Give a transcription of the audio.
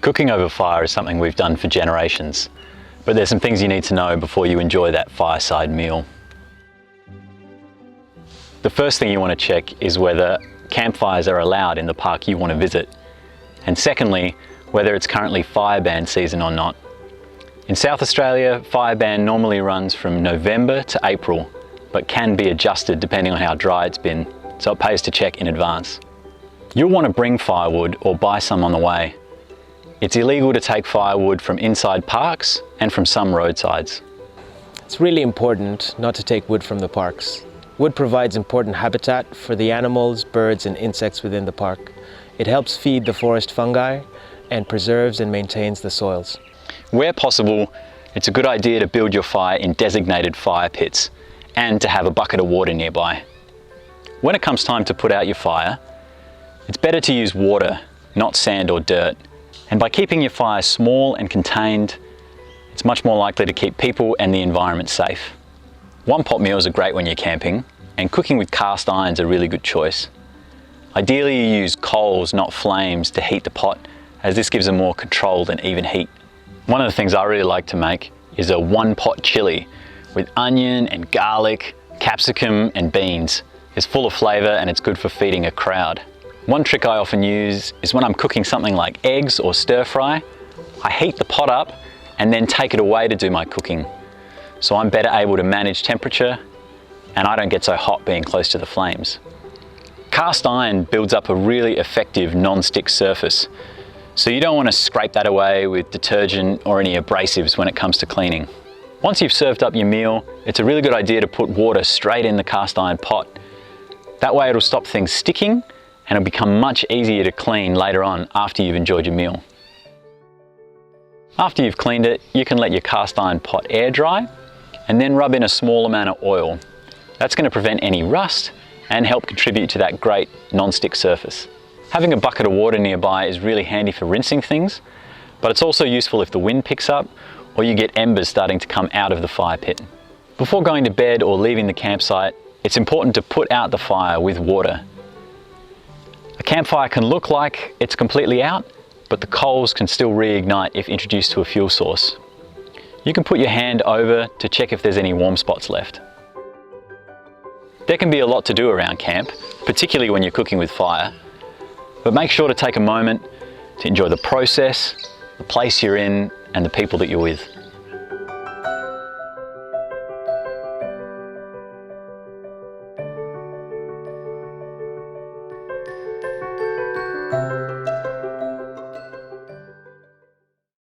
Cooking over fire is something we've done for generations, but there's some things you need to know before you enjoy that fireside meal. The first thing you want to check is whether campfires are allowed in the park you want to visit, and secondly, whether it's currently fire ban season or not. In South Australia, fire ban normally runs from November to April, but can be adjusted depending on how dry it's been, so it pays to check in advance. You'll want to bring firewood or buy some on the way. It's illegal to take firewood from inside parks and from some roadsides. It's really important not to take wood from the parks. Wood provides important habitat for the animals, birds and insects within the park. It helps feed the forest fungi and preserves and maintains the soils. Where possible, it's a good idea to build your fire in designated fire pits and to have a bucket of water nearby. When it comes time to put out your fire, it's better to use water, not sand or dirt. And by keeping your fire small and contained, it's much more likely to keep people and the environment safe. One-pot meals are great when you're camping, and cooking with cast iron's a really good choice. Ideally, you use coals, not flames, to heat the pot, as this gives a more controlled and even heat. One of the things I really like to make is a one-pot chili with onion and garlic, capsicum and beans. It's full of flavour and it's good for feeding a crowd. One trick I often use is when I'm cooking something like eggs or stir fry, I heat the pot up and then take it away to do my cooking. So I'm better able to manage temperature and I don't get so hot being close to the flames. Cast iron builds up a really effective non-stick surface, so you don't want to scrape that away with detergent or any abrasives when it comes to cleaning. Once you've served up your meal, it's a really good idea to put water straight in the cast iron pot. That way it'll stop things sticking and it'll become much easier to clean later on after you've enjoyed your meal. After you've cleaned it, you can let your cast iron pot air dry and then rub in a small amount of oil. That's going to prevent any rust and help contribute to that great non-stick surface. Having a bucket of water nearby is really handy for rinsing things, but it's also useful if the wind picks up or you get embers starting to come out of the fire pit. Before going to bed or leaving the campsite, it's important to put out the fire with water. A campfire can look like it's completely out, but the coals can still reignite if introduced to a fuel source. You can put your hand over to check if there's any warm spots left. There can be a lot to do around camp, particularly when you're cooking with fire, but make sure to take a moment to enjoy the process, the place you're in, and the people that you're with.